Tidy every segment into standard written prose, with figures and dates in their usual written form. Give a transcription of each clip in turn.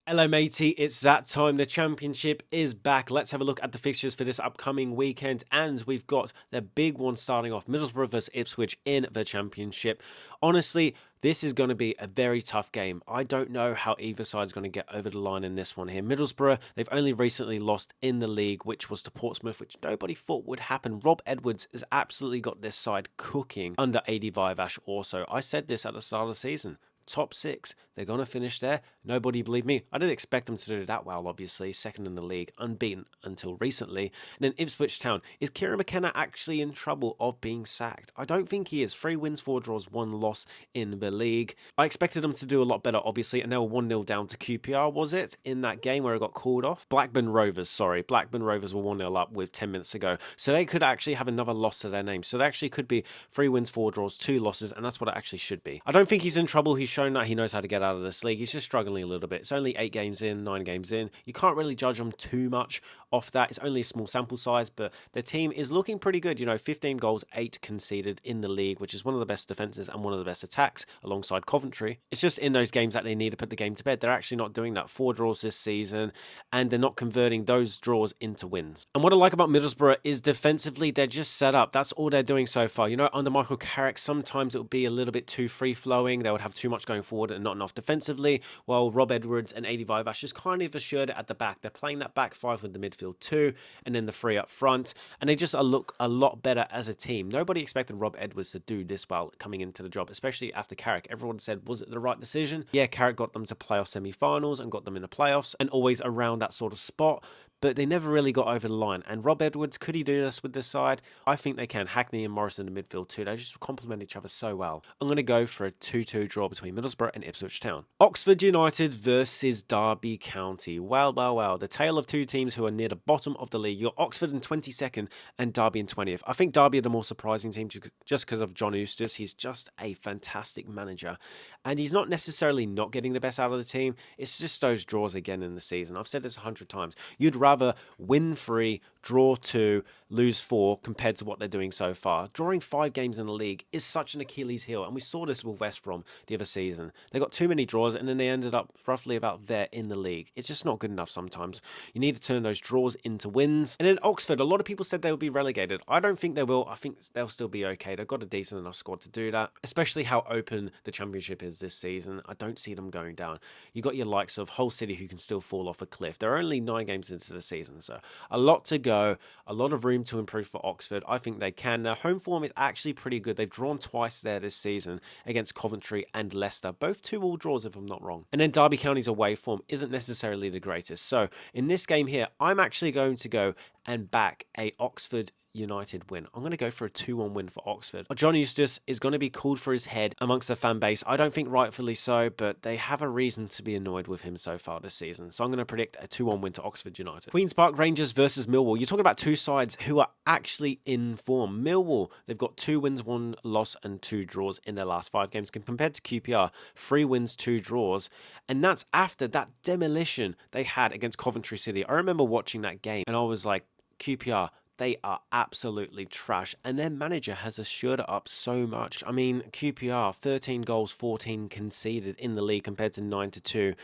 Hello matey, it's that time. The championship is back. Let's have a look at the fixtures for this upcoming weekend, and we've got the big one starting off, Middlesbrough versus Ipswich in the championship. Honestly, this is going to be a very tough game. I don't know how either side's going to get over the line in this one here. Middlesbrough, they've only recently lost in the league, which was to Portsmouth, which nobody thought would happen. Rob Edwards has absolutely got this side cooking under Adi Vivash also. I said this at the start of the season. Top six, they're going to finish there. Nobody believed me. I didn't expect them to do that well, obviously. Second in the league, unbeaten until recently. And then Ipswich Town. Is Kieran McKenna actually in trouble of being sacked? I don't think he is. 3 wins, 4 draws, 1 loss in the league. I expected them to do a lot better, obviously, and they were 1-0 down to QPR, was it? In that game where it got called off? Blackburn Rovers, sorry. Blackburn Rovers were 1-0 up with 10 minutes to go. So they could actually have another loss to their name. So they actually could be 3 wins, 4 draws, 2 losses, and that's what it actually should be. I don't think he's in trouble. He's shown that he knows how to get out of this league. He's just struggling a little bit. It's only 8 games in, 9 games in. You can't really judge him too much off that. It's only a small sample size, but the team is looking pretty good. You know, 15 goals, 8 conceded in the league, which is one of the best defenses and one of the best attacks alongside Coventry. It's just in those games that they need to put the game to bed. They're actually not doing that. 4 draws this season, and they're not converting those draws into wins. And what I like about Middlesbrough is defensively, they're just set up. That's all they're doing so far. You know, under Michael Carrick, sometimes it would be a little bit too free-flowing. They would have too much going forward and not enough defensively, while Rob Edwards and Adi Vivash just kind of assured it at the back. They're playing that back 5 with the midfield 2, and then the 3 up front, and they just look a lot better as a team. Nobody expected Rob Edwards to do this well coming into the job, especially after Carrick. Everyone said, was it the right decision? Yeah, Carrick got them to playoff semi-finals and got them in the playoffs, and always around that sort of spot, but they never really got over the line. And Rob Edwards, could he do this with this side? I think they can. Hackney and Morris in the midfield too. They just complement each other so well. I'm going to go for a 2-2 draw between Middlesbrough and Ipswich Town. Oxford United versus Derby County. Well. The tale of 2 teams who are near the bottom of the league. You're Oxford in 22nd and Derby in 20th. I think Derby are the more surprising team just because of John Eustace. He's just a fantastic manager. And he's not necessarily not getting the best out of the team. It's just those draws again in the season. I've said this 100 times. You'd rather win 3, draw 2, lose 4 compared to what they're doing so far. Drawing 5 games in the league is such an Achilles heel, and we saw this with West Brom the other season. They got too many draws, and then they ended up roughly about there in the league. It's just not good enough sometimes. You need to turn those draws into wins. And then Oxford, a lot of people said they would be relegated. I don't think they will. I think they'll still be okay. They've got a decent enough squad to do that, especially how open the championship is this season. I don't see them going down. You got your likes of Hull City who can still fall off a cliff. They're only 9 games into the season, so a lot to go, a lot of room to improve for Oxford. I think they can. Their home form is actually pretty good. They've drawn twice there this season against Coventry and Leicester, both 2-2 draws if I'm not wrong. And then Derby County's away form isn't necessarily the greatest. So in this game here, I'm actually going to go and back a Oxford United win. I'm going to go for a 2-1 win for Oxford. John Eustace is going to be called for his head amongst the fan base. I don't think rightfully so, but they have a reason to be annoyed with him so far this season. So I'm going to predict a 2-1 win to Oxford United. Queen's Park Rangers versus Millwall. You're talking about 2 sides who are actually in form. Millwall, they've got 2 wins, 1 loss and 2 draws in their last 5 games compared to QPR, 3 wins, 2 draws. And that's after that demolition they had against Coventry City. I remember watching that game and I was like, QPR, they are absolutely trash, and their manager has assured it up so much. I mean, QPR, 13 goals, 14 conceded in the league compared to 9-2.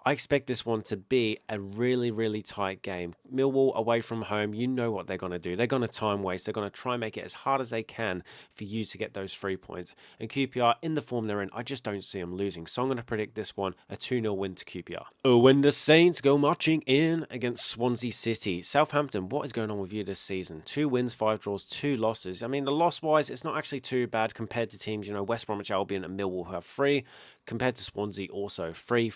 I expect this one to be a really, really tight game. Millwall away from home, you know what they're going to do. They're going to time waste. They're going to try and make it as hard as they can for you to get those 3 points. And QPR, in the form they're in, I just don't see them losing. So I'm going to predict this one a 2-0 win to QPR. Oh, when the Saints go marching in against Swansea City. Southampton, what is going on with you this season? 2 wins, 5 draws, 2 losses. I mean, the loss-wise, it's not actually too bad compared to teams, you know, West Bromwich Albion and Millwall who have 3, compared to Swansea also 3.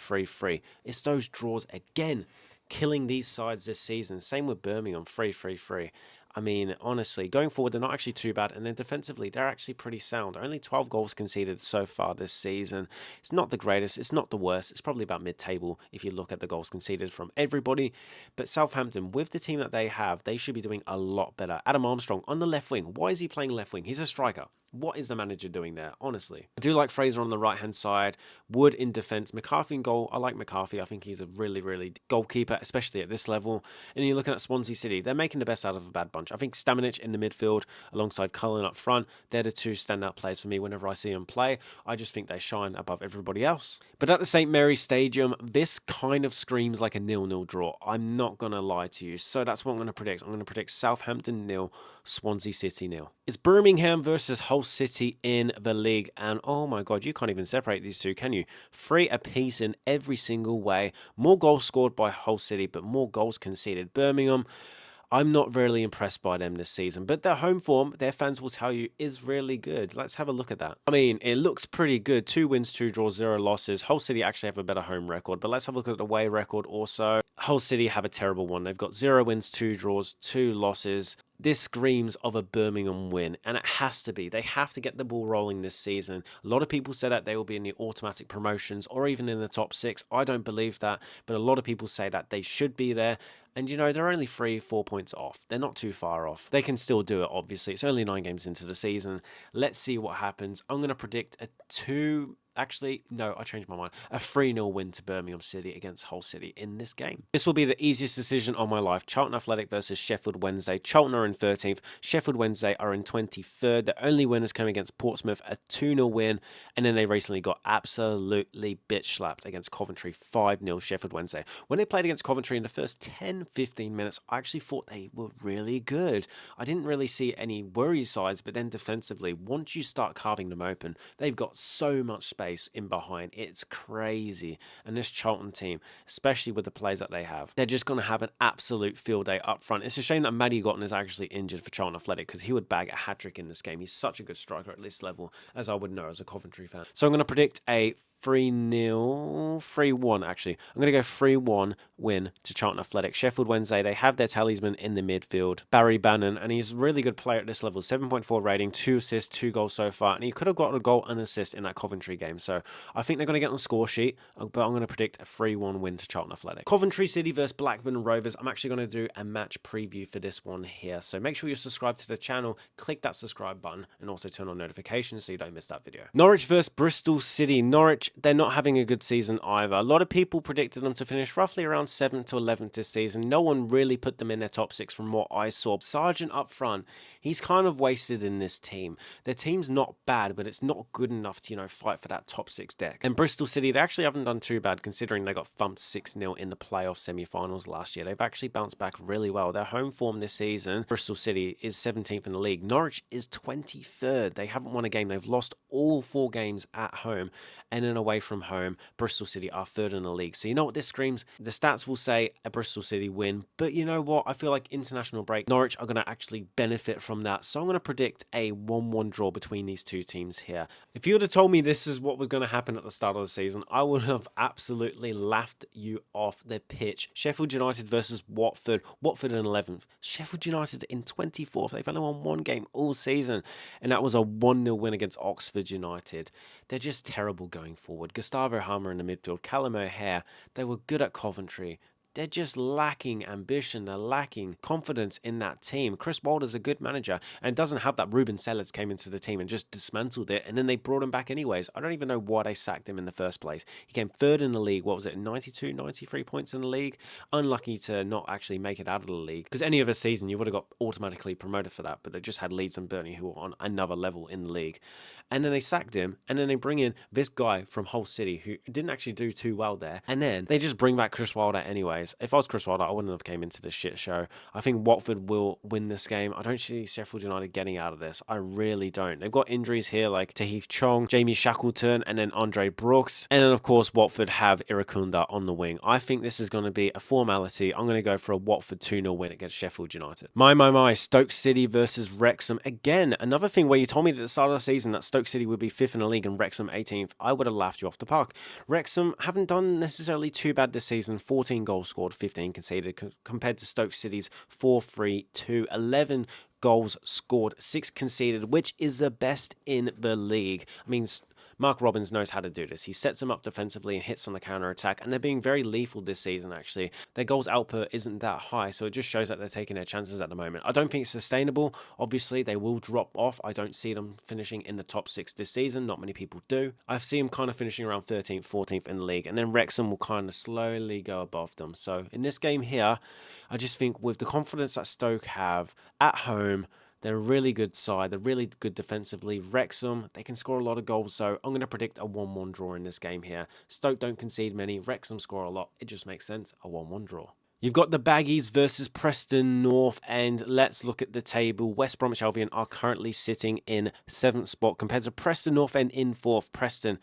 It's those draws again killing these sides this season. Same with Birmingham, 3. I mean, honestly, going forward, they're not actually too bad. And then defensively, they're actually pretty sound. Only 12 goals conceded so far this season. It's not the greatest. It's not the worst. It's probably about mid-table if you look at the goals conceded from everybody. But Southampton, with the team that they have, they should be doing a lot better. Adam Armstrong on the left wing. Why is he playing left wing? He's a striker. What is the manager doing there, honestly? I do like Fraser on the right-hand side, Wood in defence, McCarthy in goal. I like McCarthy. I think he's a really, really goalkeeper, especially at this level. And you're looking at Swansea City. They're making the best out of a bad bunch. I think Stamenic in the midfield alongside Cullen up front, they're the two standout players for me whenever I see them play. I just think they shine above everybody else. But at the St. Mary's Stadium, this kind of screams like a 0-0 draw. I'm not going to lie to you. So that's what I'm going to predict. I'm going to predict Southampton 0, Swansea City 0. It's Birmingham versus Hull City in the league. And oh my God, you can't even separate these two, can you? 3 apiece in every single way. More goals scored by Hull City, but more goals conceded. Birmingham, I'm not really impressed by them this season, but their home form, their fans will tell you, is really good. Let's have a look at that. I mean, it looks pretty good. 2 wins, 2 draws, 0 losses. Hull City actually have a better home record, but let's have a look at the away record also. Hull City have a terrible one. They've got 0 wins, 2 draws, 2 losses. This screams of a Birmingham win, and it has to be. They have to get the ball rolling this season. A lot of people say that they will be in the automatic promotions or even in the top 6. I don't believe that, but a lot of people say that they should be there. And, you know, they're only 3-4 points off. They're not too far off. They can still do it, obviously. It's only 9 games into the season. Let's see what happens. I'm going to predict a 2... Actually, no, I changed my mind. A 3-0 win to Birmingham City against Hull City in this game. This will be the easiest decision of my life. Charlton Athletic versus Sheff Wednesday. Charlton are in 13th. Sheff Wednesday are in 23rd. The only winners came against Portsmouth, a 2-0 win. And then they recently got absolutely bitch slapped against Coventry, 5-0 Sheff Wednesday. When they played against Coventry in the first 10-15 minutes, I actually thought they were really good. I didn't really see any worry sides, but then defensively, once you start carving them open, they've got so much space in behind. It's crazy. And this Charlton team, especially with the players that they have, they're just going to have an absolute field day up front. It's a shame that Matty Gotten is actually injured for Charlton Athletic because he would bag a hat-trick in this game. He's such a good striker at this level, as I would know as a Coventry fan. So I'm going to predict a 3-0, 3-1 actually. I'm going to go 3-1 win to Charlton Athletic. Sheff Wednesday, they have their talisman in the midfield, Barry Bannon, and he's a really good player at this level. 7.4 rating, 2 assists, 2 goals so far, and he could have got a goal and assist in that Coventry game. So I think they're going to get on the score sheet, but I'm going to predict a 3-1 win to Charlton Athletic. Coventry City versus Blackburn Rovers. I'm actually going to do a match preview for this one here. So make sure you subscribe to the channel, click that subscribe button, and also turn on notifications so you don't miss that video. Norwich versus Bristol City. Norwich, they're not having a good season either. A lot of people predicted them to finish roughly around 7th to 11th this season. No one really put them in their top 6 from what I saw. Sargent up front, he's kind of wasted in this team. Their team's not bad, but it's not good enough to, you know, fight for that top 6 deck. And Bristol City, they actually haven't done too bad considering they got thumped 6-0 in the playoff semi-finals last year. They've actually bounced back really well. Their home form this season, Bristol City is 17th in the league. Norwich is 23rd. They haven't won a game. They've lost all 4 games at home, and then away from home, Bristol City are 3rd in the league. So you know what this screams? The stats will say a Bristol City win, but you know what? I feel like international break, Norwich are going to actually benefit from that. So I'm going to predict a 1-1 draw between these two teams here. If you would have told me this is what was going to happen at the start of the season, I would have absolutely laughed you off the pitch. Sheffield United versus Watford. Watford in 11th. Sheffield United in 24th. They've only won 1 game all season, and that was a 1-0 win against Oxford United. They're just terrible going forward. Gustavo Hammer in the midfield, Callum O'Hare, they were good at Coventry. They're just lacking ambition. They're lacking confidence in that team. Chris Wilder's a good manager and doesn't have that. Ruben Sellers came into the team and just dismantled it, and then they brought him back anyways. I don't even know why they sacked him in the first place. He came 3rd in the league. What was it, 92, 93 points in the league? Unlucky to not actually make it out of the league, because any other season you would have got automatically promoted for that, but they just had Leeds and Burnley who were on another level in the league. And then they sacked him, and then they bring in this guy from Hull City who didn't actually do too well there, and then they just bring back Chris Wilder anyways. If I was Chris Wilder, I wouldn't have came into this shit show. I think Watford will win this game. I don't see Sheffield United getting out of this. I really don't. They've got injuries here like Tahith Chong, Jamie Shackleton, and then Andre Brooks. And then, of course, Watford have Irakunda on the wing. I think this is going to be a formality. I'm going to go for a Watford 2-0 win against Sheffield United. My. Stoke City versus Wrexham. Again, another thing where you told me at the start of the season that Stoke City would be 5th in the league and Wrexham 18th. I would have laughed you off the park. Wrexham haven't done necessarily too bad this season. 14 goals scored, 15 conceded, compared to Stoke City's 4-3-2, 11 goals scored, 6 conceded, which is the best in the league. I mean, Mark Robbins knows how to do this. He sets them up defensively and hits on the counter-attack, and they're being very lethal this season, actually. Their goals output isn't that high, so it just shows that they're taking their chances at the moment. I don't think it's sustainable. Obviously, they will drop off. I don't see them finishing in the top 6 this season. Not many people do. I see them kind of finishing around 13th, 14th in the league, and then Wrexham will kind of slowly go above them. So in this game here, I just think with the confidence that Stoke have at home, they're a really good side. They're really good defensively. Wrexham, they can score a lot of goals, so I'm going to predict a 1-1 draw in this game here. Stoke don't concede many. Wrexham score a lot. It just makes sense. A 1-1 draw. You've got the Baggies versus Preston North End. Let's look at the table. West Bromwich Albion are currently sitting in 7th spot compared to Preston North End in 4th. Preston,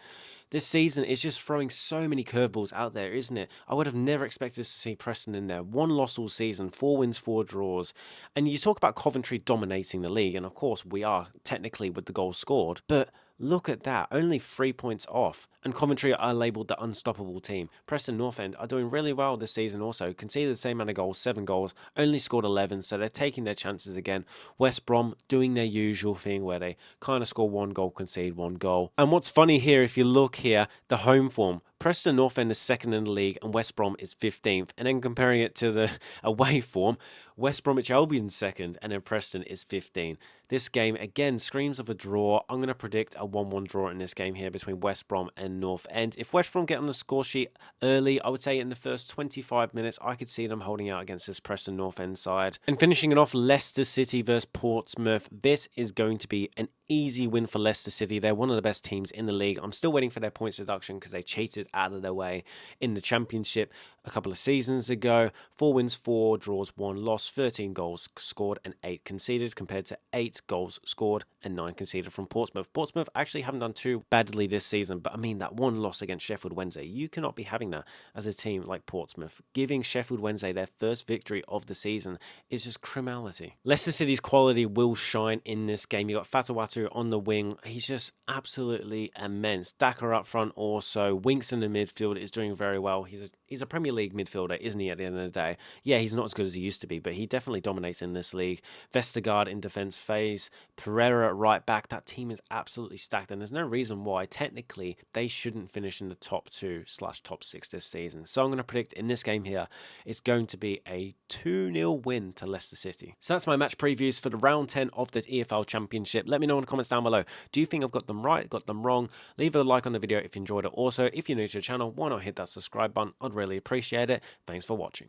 this season is just throwing so many curveballs out there, isn't it? I would have never expected to see Preston in there. 1 loss all season, 4 wins, 4 draws. And you talk about Coventry dominating the league, and of course we are technically with the goals scored, but look at that, only 3 points off. And Coventry are labelled the unstoppable team. Preston North End are doing really well this season also. Conceded the same amount of goals, 7 goals, only scored 11, so they're taking their chances again. West Brom doing their usual thing where they kind of score 1 goal, concede 1 goal. And what's funny here, if you look here, the home form. Preston North End is 2nd in the league and West Brom is 15th. And then comparing it to the away form, West Bromwich Albion 2nd and then Preston is 15. This game, again, screams of a draw. I'm going to predict a 1-1 draw in this game here between West Brom and North End. If West Brom get on the score sheet early, I would say in the first 25 minutes, I could see them holding out against this Preston North End side. And finishing it off, Leicester City versus Portsmouth. This is going to be an easy win for Leicester City. They're one of the best teams in the league. I'm still waiting for their points deduction because they cheated out of their way in the Championship a couple of seasons ago. 4 wins, 4 draws, 1 loss, 13 goals scored and 8 conceded compared to 8 goals scored and 9 conceded from Portsmouth. Portsmouth actually haven't done too badly this season, but I mean that 1 loss against Sheffield Wednesday, you cannot be having that as a team like Portsmouth. Giving Sheffield Wednesday their first victory of the season is just criminality. Leicester City's quality will shine in this game. You got Fatawatu on the wing. He's just absolutely immense. Daka up front also. Winks in the midfield is doing very well. He's a Premier League midfielder, isn't he, at the end of the day? Yeah, he's not as good as he used to be, but he definitely dominates in this league. Vestergaard in defence phase. Pereira at right back. That team is absolutely stacked, and there's no reason why, technically, they shouldn't finish in the top 2/top 6 this season. So I'm going to predict in this game here, it's going to be a 2-0 win to Leicester City. So that's my match previews for the round 10 of the EFL Championship. Let me know in the comments down below. Do you think I've got them right, got them wrong? Leave a like on the video if you enjoyed it. Also, if you're new to the channel, why not hit that subscribe button? I'd really appreciate it. Thanks for watching.